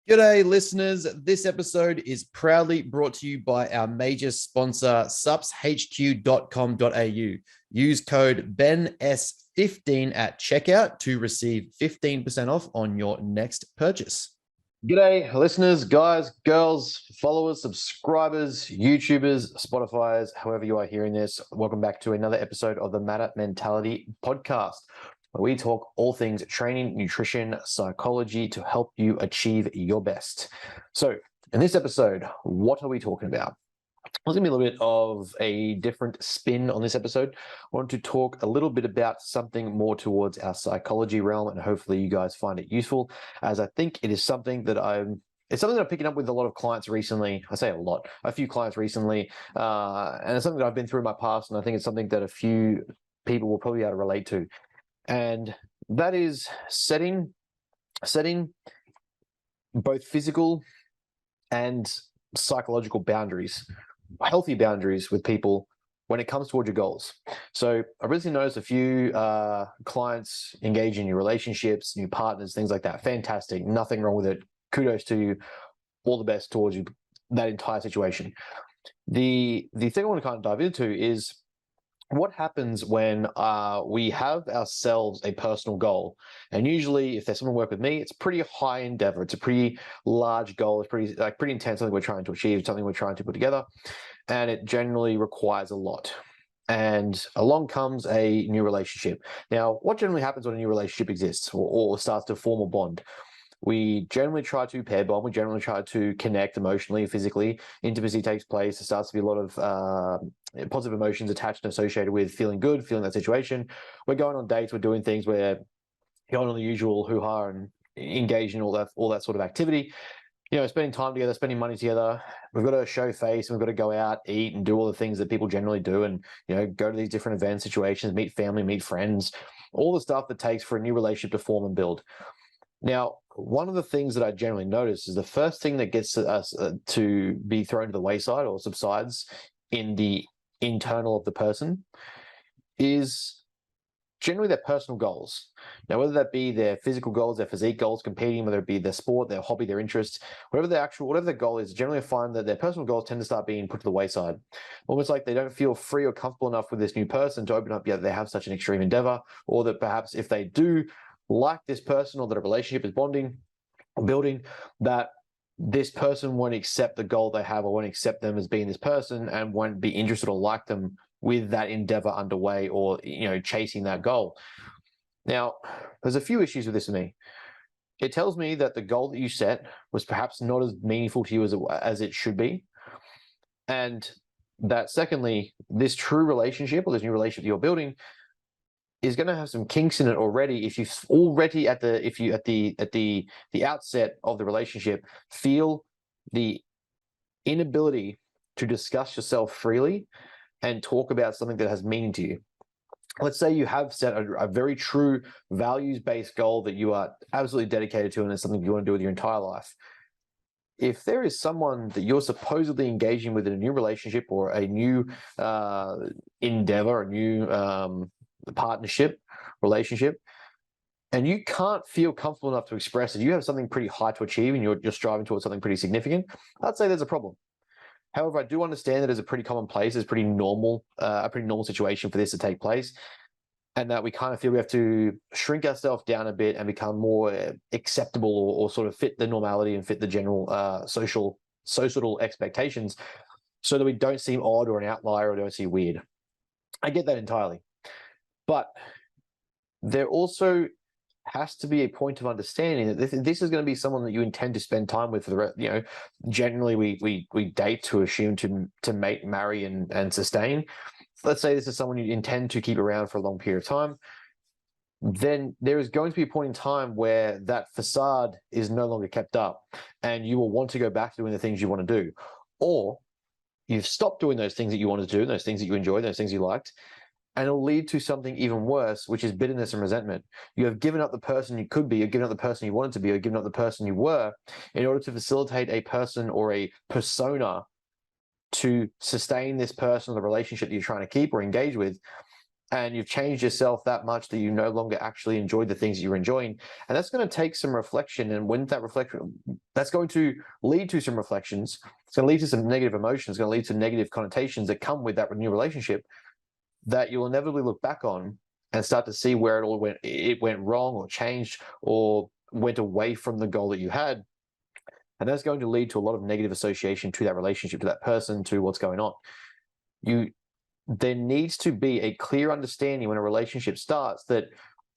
G'day, listeners. This episode is proudly brought to you by our major sponsor, supshq.com.au. Use code BENS15 at checkout to receive 15% off on your next purchase. G'day, listeners, guys, girls, followers, subscribers, YouTubers, Spotifyers, however you are hearing this. Welcome back to another episode of the Matter Mentality podcast, where we talk all things training, nutrition, psychology to help you achieve your best. So in this episode, what are we talking about? There's going to be a little bit of a different spin on this episode. I want to talk a little bit about something more towards our psychology realm, and hopefully you guys find it useful, as I think it is something that I'm picking up with a lot of clients recently. I say a few clients recently, and it's something that I've been through in my past, and I think it's something that a few people will probably be able to relate to. And that is setting both physical and psychological boundaries, healthy boundaries with people when it comes towards your goals. So I recently noticed a few clients engage in new relationships, new partners, things like that. Fantastic. Nothing wrong with it. Kudos to you. All the best towards you, that entire situation. The thing I want to kind of dive into is what happens when we have ourselves a personal goal. And usually if there's someone work with me, it's pretty high endeavor. It's a pretty large goal. It's pretty intense, something we're trying to achieve, something we're trying to put together. And it generally requires a lot. And along comes a new relationship. Now, what generally happens when a new relationship exists or starts to form a bond? We generally try to pair bond. We generally try to connect emotionally, physically. Intimacy takes place. There starts to be a lot of positive emotions attached and associated with feeling good, feeling that situation. We're going on dates. We're doing things. We're going on the usual hoo-ha and engaged in all that sort of activity. You know, spending time together, spending money together. We've got to show face, and we've got to go out, eat, and do all the things that people generally do, and go to these different events, situations, meet family, meet friends, all the stuff that takes for a new relationship to form and build. Now, one of the things that I generally notice is the first thing that gets us to be thrown to the wayside or subsides in the internal of the person is generally their personal goals. Now, whether that be their physical goals, their physique goals, competing, whether it be their sport, their hobby, their interests, whatever their goal is, generally I find that their personal goals tend to start being put to the wayside. Almost like they don't feel free or comfortable enough with this new person to open up yet they have such an extreme endeavor, or that perhaps if they do like this person or that a relationship is bonding or building, that this person won't accept the goal they have or won't accept them as being this person and won't be interested or like them with that endeavor underway or chasing that goal. Now, there's a few issues with this for me. It tells me that the goal that you set was perhaps not as meaningful to you as it should be. And that secondly, this true relationship or this new relationship you're building is going to have some kinks in it already. If you've already at the outset of the relationship feel the inability to discuss yourself freely and talk about something that has meaning to you. Let's say you have set a very true values-based goal that you are absolutely dedicated to, and it's something you want to do with your entire life. If there is someone that you're supposedly engaging with in a new relationship or a new endeavor, a new partnership, relationship, and you can't feel comfortable enough to express it, you have something pretty high to achieve and you're striving towards something pretty significant, I'd say there's a problem. However, I do understand that it's a pretty commonplace, it's pretty normal, a pretty normal situation for this to take place, and that we kind of feel we have to shrink ourselves down a bit and become more acceptable or sort of fit the normality and fit the general social expectations so that we don't seem odd or an outlier or don't seem weird. I get that entirely. But there also has to be a point of understanding that this is going to be someone that you intend to spend time with for the rest. Generally we date to assume to mate, marry, and sustain. Let's say this is someone you intend to keep around for a long period of time. Then there is going to be a point in time where that facade is no longer kept up, and you will want to go back to doing the things you want to do, or you've stopped doing those things that you wanted to do, those things that you enjoyed, those things you liked. And it'll lead to something even worse, which is bitterness and resentment. You have given up the person you could be, you've given up the person you wanted to be, or given up the person you were in order to facilitate a person or a persona to sustain this person or the relationship that you're trying to keep or engage with. and you've changed yourself that much that you no longer actually enjoy the things you're enjoying. And that's going to take some reflection. And when that reflection, that's going to lead to some reflections. It's going to lead to some negative emotions. It's going to lead to negative connotations that come with that new relationship that you'll inevitably look back on and start to see where it went wrong or changed or went away from the goal that you had. And that's going to lead to a lot of negative association to that relationship, to that person, to what's going on. There needs to be a clear understanding when a relationship starts that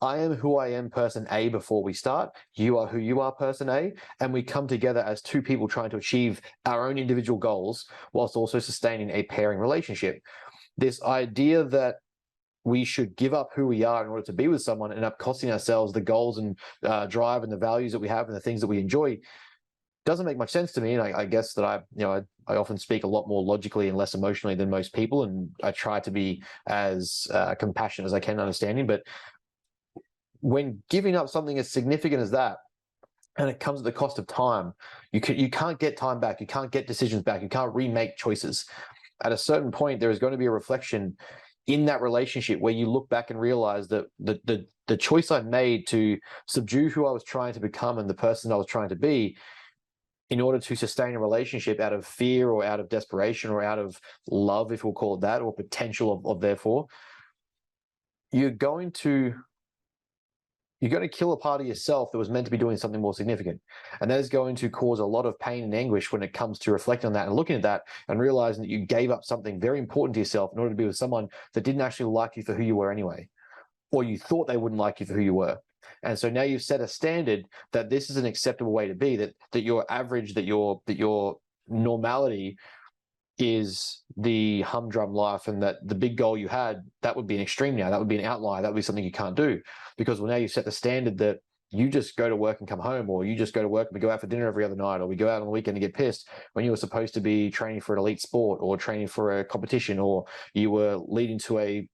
I am who I am, person A, before we start. You are who you are, person A. And we come together as two people trying to achieve our own individual goals whilst also sustaining a pairing relationship. This idea that we should give up who we are in order to be with someone and end up costing ourselves the goals and drive and the values that we have and the things that we enjoy doesn't make much sense to me. And I guess that I often speak a lot more logically and less emotionally than most people, and I try to be as compassionate as I can, understanding. But when giving up something as significant as that, and it comes at the cost of time, you can't get time back, you can't get decisions back, you can't remake choices. At a certain point, there is going to be a reflection in that relationship where you look back and realize that the choice I made to subdue who I was trying to become and the person I was trying to be in order to sustain a relationship out of fear or out of desperation or out of love, if we'll call it that, or potential of therefore, you're going to kill a part of yourself that was meant to be doing something more significant. And that is going to cause a lot of pain and anguish when it comes to reflecting on that and looking at that and realizing that you gave up something very important to yourself in order to be with someone that didn't actually like you for who you were anyway, or you thought they wouldn't like you for who you were. And so now you've set a standard that this is an acceptable way to be, that your average, that your normality is the humdrum life, and that the big goal you had, that would be an extreme now. That would be an outlier. That would be something you can't do, because now you've set the standard that you just go to work and come home, or you just go to work and we go out for dinner every other night, or we go out on the weekend and get pissed, when you were supposed to be training for an elite sport or training for a competition, or you were leading to a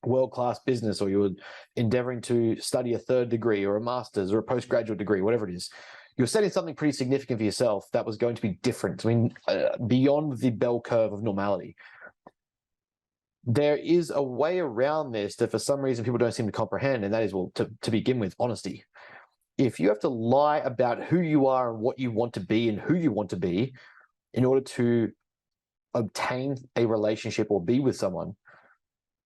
world-class business, or you were endeavoring to study a third degree or a master's or a postgraduate degree, whatever it is. You're setting something pretty significant for yourself that was going to be different. I mean, beyond the bell curve of normality. There is a way around this that for some reason people don't seem to comprehend, and that is, well, to begin with, honesty. If you have to lie about who you are and what you want to be and who you want to be in order to obtain a relationship or be with someone,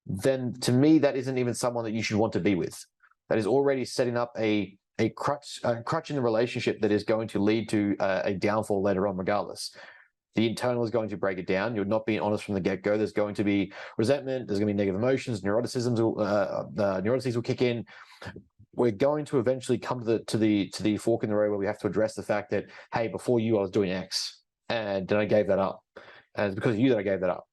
then to me, that isn't even someone that you should want to be with. That is already setting up a crutch in the relationship that is going to lead to a downfall later on regardless. The internal is going to break it down. You're not being honest from the get-go. There's going to be resentment. There's going to be negative emotions. Neuroticisms neuroses will kick in. We're going to eventually come to the fork in the road where we have to address the fact that, hey, before you, I was doing X, and then I gave that up. And it's because of you that I gave that up.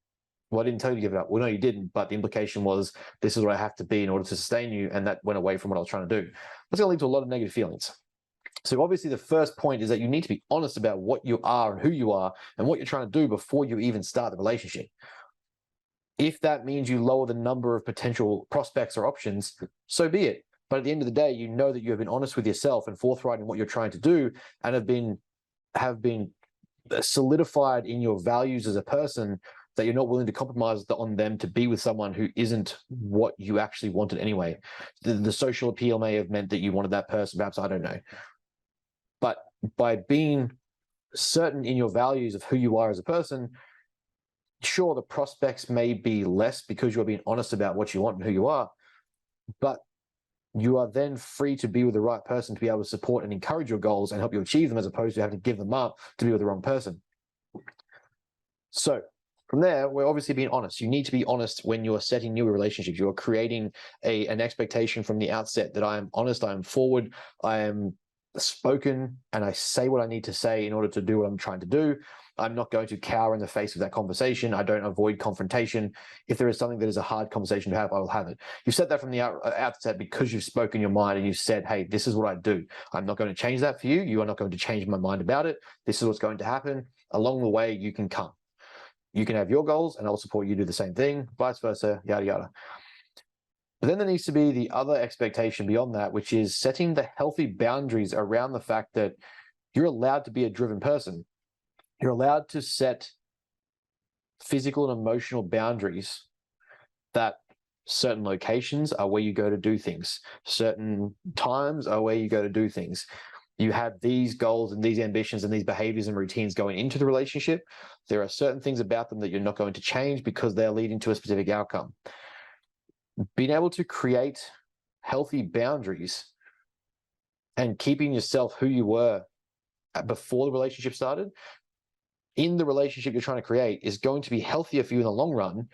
Well, I didn't tell you to give it up. Well, no, you didn't. But the implication was, this is what I have to be in order to sustain you. And that went away from what I was trying to do. That's going to lead to a lot of negative feelings. So obviously the first point is that you need to be honest about what you are and who you are and what you're trying to do before you even start the relationship. If that means you lower the number of potential prospects or options, so be it. But at the end of the day, you know that you have been honest with yourself and forthright in what you're trying to do, and have been solidified in your values as a person, that you're not willing to compromise on them to be with someone who isn't what you actually wanted anyway. The social appeal may have meant that you wanted that person, perhaps, I don't know. But by being certain in your values of who you are as a person, sure, the prospects may be less because you're being honest about what you want and who you are, but you are then free to be with the right person to be able to support and encourage your goals and help you achieve them, as opposed to having to give them up to be with the wrong person. So from there, we're obviously being honest. You need to be honest when you're setting new relationships. You're creating an expectation from the outset that I am honest, I am forward, I am spoken, and I say what I need to say in order to do what I'm trying to do. I'm not going to cower in the face of that conversation. I don't avoid confrontation. If there is something that is a hard conversation to have, I will have it. You've said that from the outset because you've spoken your mind and you've said, hey, this is what I do. I'm not going to change that for you. You are not going to change my mind about it. This is what's going to happen. Along the way, you can come. You can have your goals and I'll support you do the same thing, vice versa, yada, yada. But then there needs to be the other expectation beyond that, which is setting the healthy boundaries around the fact that you're allowed to be a driven person. You're allowed to set physical and emotional boundaries that Certain locations are where you go to do things. Certain times are where you go to do things. You have these goals and these ambitions and these behaviors and routines going into the relationship. There are certain things about them that you're not going to change because they're leading to a specific outcome. Being able to create healthy boundaries and keeping yourself who you were before the relationship started in the relationship you're trying to create is going to be healthier for you in the long run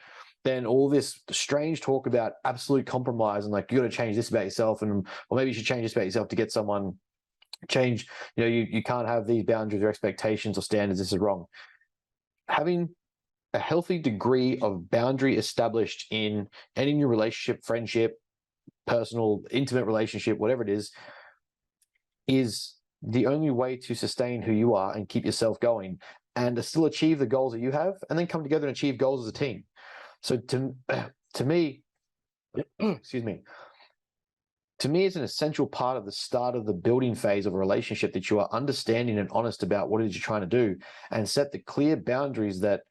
than all this strange talk about absolute compromise and like, you got to change this about yourself, and or maybe you should change this about yourself to get someone change. You can't have these boundaries or expectations or standards. This is wrong. Having a healthy degree of boundary established in any new relationship, friendship, personal, intimate relationship, whatever it is the only way to sustain who you are and keep yourself going and to still achieve the goals that you have, and then come together and achieve goals as a team. So to me, excuse me, to me, it's an essential part of the start of the building phase of a relationship that you are understanding and honest about what it is you're trying to do, and set the clear boundaries that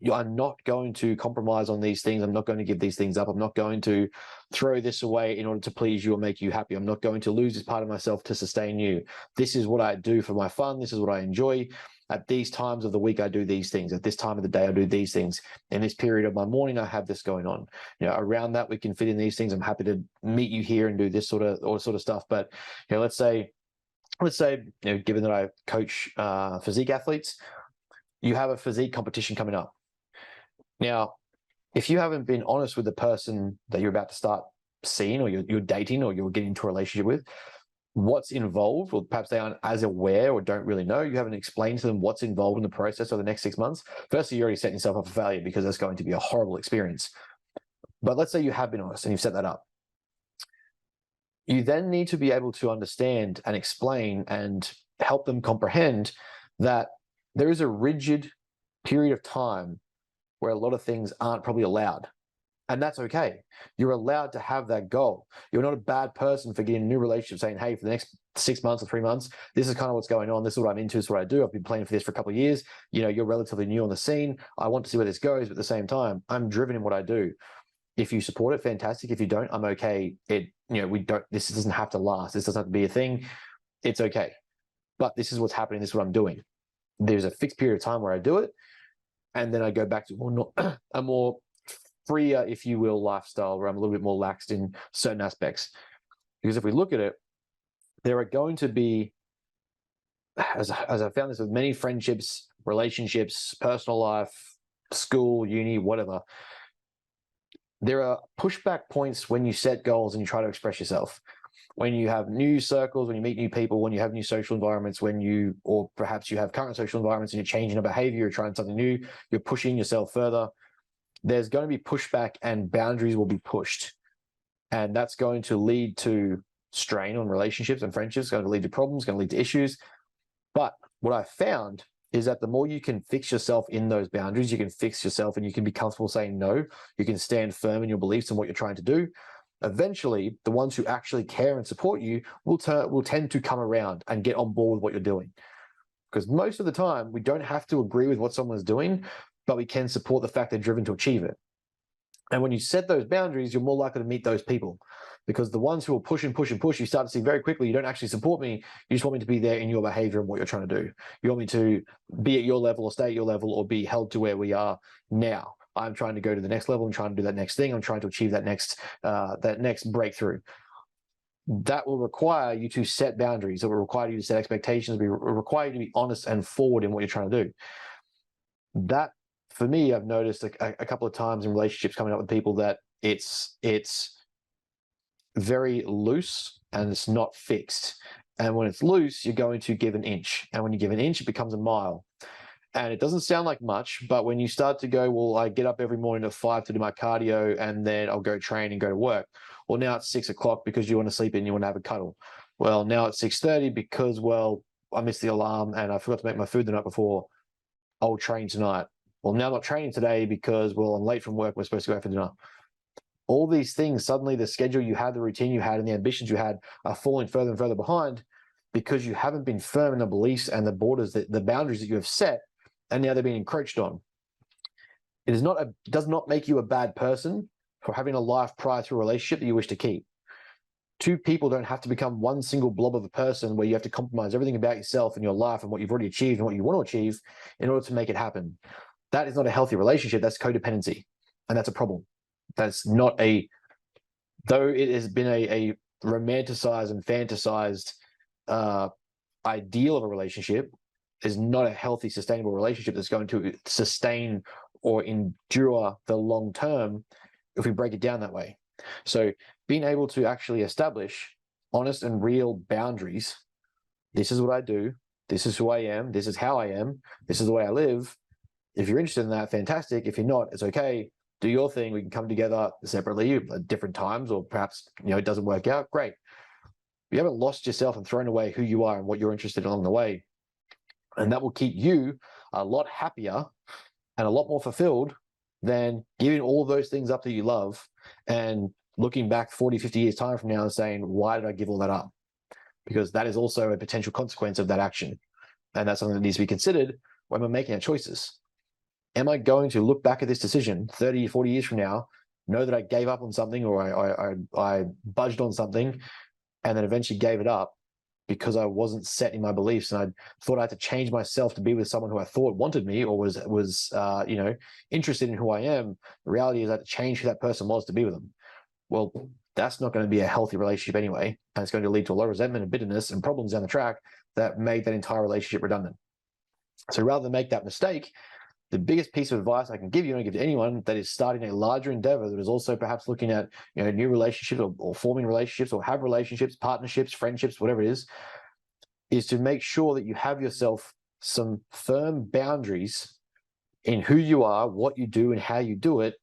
you are not going to compromise on these things. I'm not going to give these things up. I'm not going to throw this away in order to please you or make you happy. I'm not going to lose this part of myself to sustain you. This is what I do for my fun. This is what I enjoy. At these times of the week, I do these things. At this time of the day, I do these things. In this period of my morning, I have this going on. Around that, we can fit in these things. I'm happy to meet you here and do this sort of stuff. But let's say, given that I coach physique athletes, you have a physique competition coming up. Now, if you haven't been honest with the person that you're about to start seeing, or you're dating, or you're getting into a relationship with, what's involved, or perhaps they aren't as aware or don't really know, you haven't explained to them what's involved in the process of the next 6 months, firstly, you're already setting yourself up for failure, because that's going to be a horrible experience. But let's say you have been honest and you've set that up. You then need to be able to understand and explain and help them comprehend that there is a rigid period of time where a lot of things aren't probably allowed. And that's okay. You're allowed to have that goal. You're not a bad person for getting a new relationship saying, hey, for the next 6 months or 3 months, this is kind of what's going on. This is what I'm into. This is what I do. I've been planning for this for a couple of years. You're relatively new on the scene. I want to see where this goes. But at the same time, I'm driven in what I do. If you support it, fantastic. If you don't, I'm okay. This doesn't have to last. This doesn't have to be a thing. It's okay. But this is what's happening. This is what I'm doing. There's a fixed period of time where I do it. And then I go back to a more freer, if you will, lifestyle where I'm a little bit more laxed in certain aspects. Because if we look at it, there are going to be, as I found this with many friendships, relationships, personal life, school, uni, whatever, there are pushback points when you set goals and you try to express yourself. When you have new circles, when you meet new people, when you have new social environments, or perhaps you have current social environments and you're changing a behavior, you're trying something new, you're pushing yourself further, there's going to be pushback and boundaries will be pushed. And that's going to lead to strain on relationships and friendships, going to lead to problems, going to lead to issues. But what I found is that the more you can fix yourself in those boundaries, you can fix yourself and you can be comfortable saying no, you can stand firm in your beliefs and what you're trying to do. Eventually, the ones who actually care and support you will tend to come around and get on board with what you're doing. Because most of the time, we don't have to agree with what someone's doing, but we can support the fact they're driven to achieve it. And when you set those boundaries, you're more likely to meet those people. Because the ones who will push and push and push, you start to see very quickly, you don't actually support me. You just want me to be there in your behavior and what you're trying to do. You want me to be at your level or stay at your level or be held to where we are now. I'm trying to go to the next level. I'm trying to do that next thing. I'm trying to achieve that next breakthrough. That will require you to set boundaries. It will require you to set expectations. It will require you to be honest and forward in what you're trying to do. That, for me, I've noticed a couple of times in relationships coming up with people that it's very loose and it's not fixed. And when it's loose, you're going to give an inch. And when you give an inch, it becomes a mile. And it doesn't sound like much, but when you start to go, well, I get up every morning at 5 to do my cardio and then I'll go train and go to work. Well, now it's 6 o'clock because you want to sleep in, you want to have a cuddle. Well, now it's 6:30 because, well, I missed the alarm and I forgot to make my food the night before. I'll train tonight. Well, now I'm not training today because, well, I'm late from work. We're supposed to go out for dinner. All these things, suddenly the schedule you had, the routine you had, and the ambitions you had are falling further and further behind because you haven't been firm in the beliefs and the borders, the boundaries that you have set, and now they're being encroached on. It does not make you a bad person for having a life prior to a relationship that you wish to keep. Two people don't have to become one single blob of a person where you have to compromise everything about yourself and your life and what you've already achieved and what you want to achieve in order to make it happen. That is not a healthy relationship. That's codependency. And that's a problem. That's not though it has been a romanticized and fantasized ideal of a relationship, is not a healthy, sustainable relationship that's going to sustain or endure the long term if we break it down that way. So being able to actually establish honest and real boundaries. This is what I do. This is who I am. This is how I am. This is the way I live. If you're interested in that, fantastic. If you're not, it's okay. Do your thing. We can come together separately at different times, or perhaps, it doesn't work out. Great. You haven't lost yourself and thrown away who you are and what you're interested in along the way. And that will keep you a lot happier and a lot more fulfilled than giving all of those things up that you love and looking back 40, 50 years time from now and saying, why did I give all that up? Because that is also a potential consequence of that action. And that's something that needs to be considered when we're making our choices. Am I going to look back at this decision 30, 40 years from now, know that I gave up on something, or I budged on something and then eventually gave it up because I wasn't set in my beliefs and I thought I had to change myself to be with someone who I thought wanted me or was interested in who I am. The reality is I had to change who that person was to be with them. Well, that's not going to be a healthy relationship anyway. And it's going to lead to a lot of resentment and bitterness and problems down the track that make that entire relationship redundant. So rather than make that mistake, the biggest piece of advice I can give you and give to anyone that is starting a larger endeavor, that is also perhaps looking at new relationships or forming relationships or have relationships, partnerships, friendships, whatever it is to make sure that you have yourself some firm boundaries in who you are, what you do, and how you do it,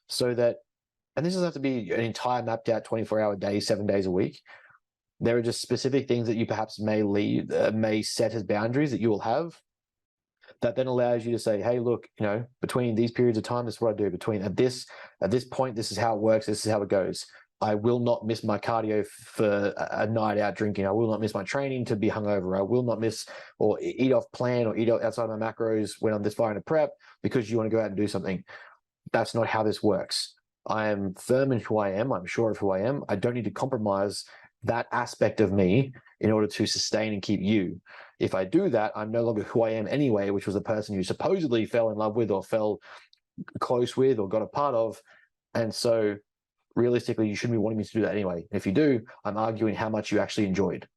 so that, and this doesn't have to be an entire mapped out 24-hour day, 7 days a week. There are just specific things that you perhaps may set as boundaries that you will have, that then allows you to say, hey, look, between these periods of time, this is what I do. Between at this point, this is how it works. This is how it goes. I will not miss my cardio for a night out drinking. I will not miss my training to be hungover. I will not miss or eat off plan or eat outside my macros when I'm this far into prep because you want to go out and do something. That's not how this works. I am firm in who I am. I'm sure of who I am. I don't need to compromise that aspect of me in order to sustain and keep you. If I do that, I'm no longer who I am anyway, which was the person you supposedly fell in love with or fell close with or got a part of. And so realistically, you shouldn't be wanting me to do that anyway. If you do, I'm arguing how much you actually enjoyed.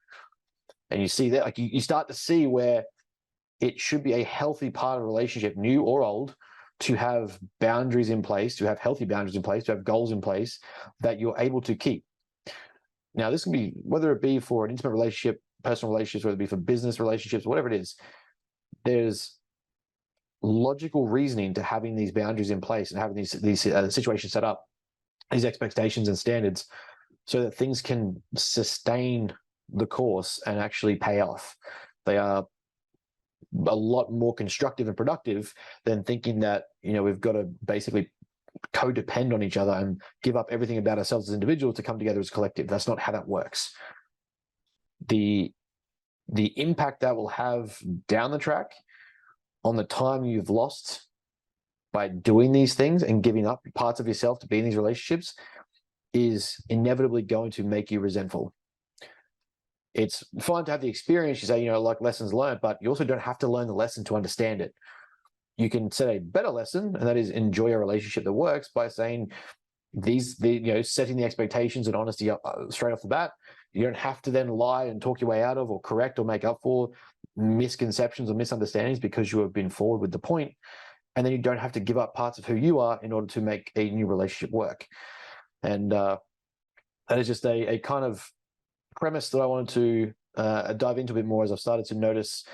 And you see that, like you start to see where it should be a healthy part of a relationship, new or old, to have boundaries in place, to have healthy boundaries in place, to have goals in place that you're able to keep. Now, this can be, whether it be for an intimate relationship, personal relationships, whether it be for business relationships, whatever it is, there's logical reasoning to having these boundaries in place and having these situations set up, these expectations and standards, so that things can sustain the course and actually pay off. They are a lot more constructive and productive than thinking that, we've got to basically codepend on each other and give up everything about ourselves as individuals to come together as a collective. That's not how that works. The impact that will have down the track on the time you've lost by doing these things and giving up parts of yourself to be in these relationships is inevitably going to make you resentful. It's fine to have the experience, you say, like lessons learned, but you also don't have to learn the lesson to understand it. You can set a better lesson, and that is enjoy a relationship that works by saying setting the expectations and honesty up straight off the bat. You don't have to then lie and talk your way out of or correct or make up for misconceptions or misunderstandings because you have been forward with the point. And then you don't have to give up parts of who you are in order to make a new relationship work. And that is just a kind of premise that I wanted to dive into a bit more as I've started to notice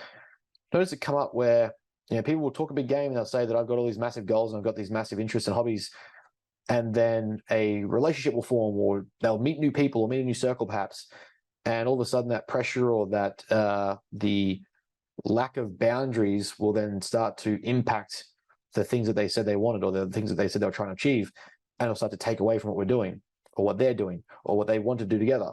it come up where people will talk a big game and they'll say that I've got all these massive goals and I've got these massive interests and hobbies, and then a relationship will form, or they'll meet new people or meet a new circle perhaps, and all of a sudden that pressure or that the lack of boundaries will then start to impact the things that they said they wanted or the things that they said they were trying to achieve, and it'll start to take away from what we're doing or what they're doing or what they want to do together.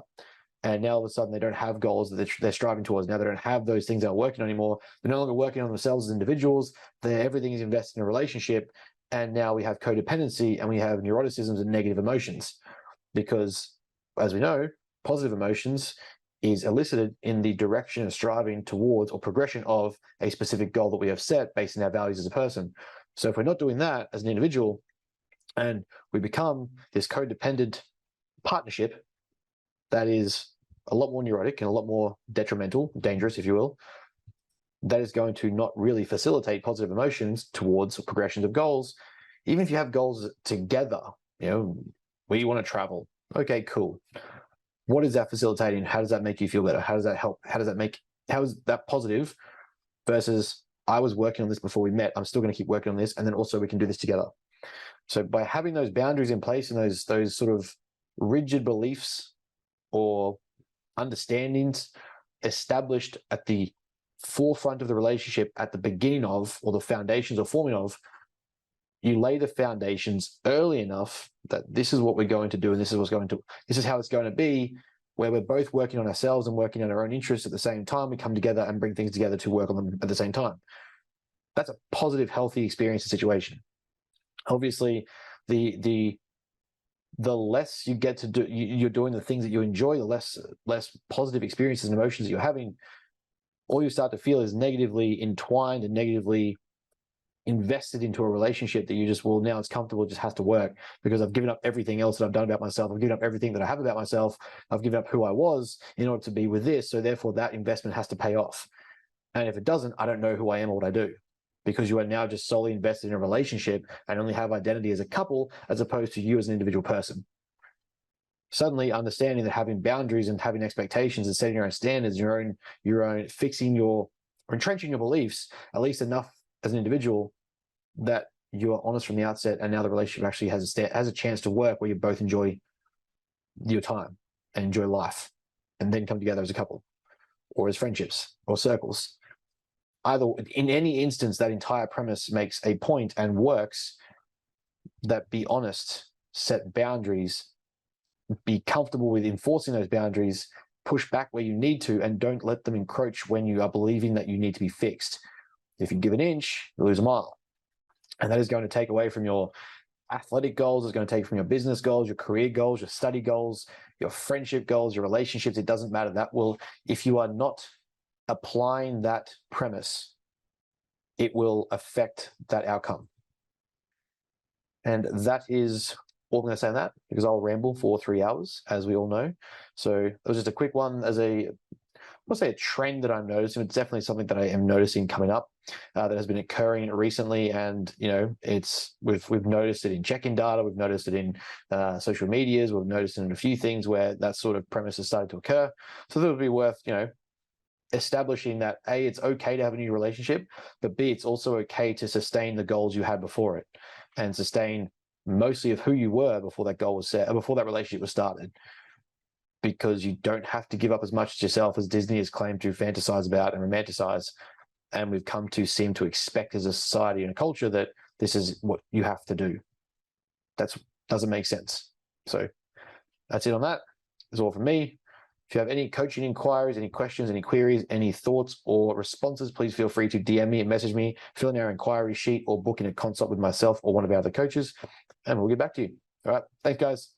And now all of a sudden they don't have goals that they're striving towards. Now they don't have those things they're working on anymore. They're no longer working on themselves as individuals. Everything is invested in a relationship. And now we have codependency and we have neuroticisms and negative emotions, because as we know, positive emotions is elicited in the direction of striving towards or progression of a specific goal that we have set based on our values as a person. So if we're not doing that as an individual and we become this codependent partnership that is a lot more neurotic and a lot more detrimental, dangerous, if you will, that is going to not really facilitate positive emotions towards progressions of goals. Even if you have goals together, we want to travel. Okay, cool. What is that facilitating? How does that make you feel better? How does that help? How is that positive versus I was working on this before we met. I'm still going to keep working on this. And then also we can do this together. So by having those boundaries in place and those sort of rigid beliefs or understandings established at the forefront of the relationship at the beginning of, or the foundations or forming of, you lay the foundations early enough that this is what we're going to do and this is how it's going to be, where we're both working on ourselves and working on our own interests at the same time. We come together and bring things together to work on them at the same time. That's a positive, healthy experience and situation. Obviously, the less you get to do, you're doing the things that you enjoy, the less positive experiences and emotions that you're having, all you start to feel is negatively entwined and negatively invested into a relationship that you just, well, now it's comfortable, it just has to work because I've given up everything else that I've done about myself. I've given up everything that I have about myself. I've given up who I was in order to be with this. So therefore that investment has to pay off. And if it doesn't, I don't know who I am or what I do, because you are now just solely invested in a relationship and only have identity as a couple as opposed to you as an individual person. Suddenly understanding that having boundaries and having expectations and setting your own standards, your own fixing or entrenching your beliefs, at least enough as an individual that you are honest from the outset, and now the relationship actually has a chance to work where you both enjoy your time and enjoy life, and then come together as a couple or as friendships or circles. Either in any instance, that entire premise makes a point and works. That be honest, set boundaries, be comfortable with enforcing those boundaries, push back where you need to, and don't let them encroach when you are believing that you need to be fixed. If you give an inch, you lose a mile. And that is going to take away from your athletic goals. It's going to take from your business goals, your career goals, your study goals, your friendship goals, your relationships. It doesn't matter. That will, if you are not applying that premise, it will affect that outcome. And that is all I'm going to say on that, because I'll ramble for 3 hours, as we all know. So it was just a quick one as I won't say a trend that I'm noticing. It's definitely something that I am noticing coming up that has been occurring recently. And, we've noticed it in check-in data. We've noticed it in social medias. We've noticed it in a few things where that sort of premise has started to occur. So that would be worth, establishing that A, it's okay to have a new relationship, but B, it's also okay to sustain the goals you had before it and sustain mostly of who you were before that goal was set, or before that relationship was started. Because you don't have to give up as much as yourself as Disney has claimed to fantasize about and romanticize. And we've come to seem to expect as a society and a culture that this is what you have to do. That doesn't make sense. So that's it on that. That's all from me. If you have any coaching inquiries, any questions, any queries, any thoughts or responses, please feel free to DM me and message me, fill in our inquiry sheet, or book in a consult with myself or one of our other coaches, and we'll get back to you. All right. Thanks, guys.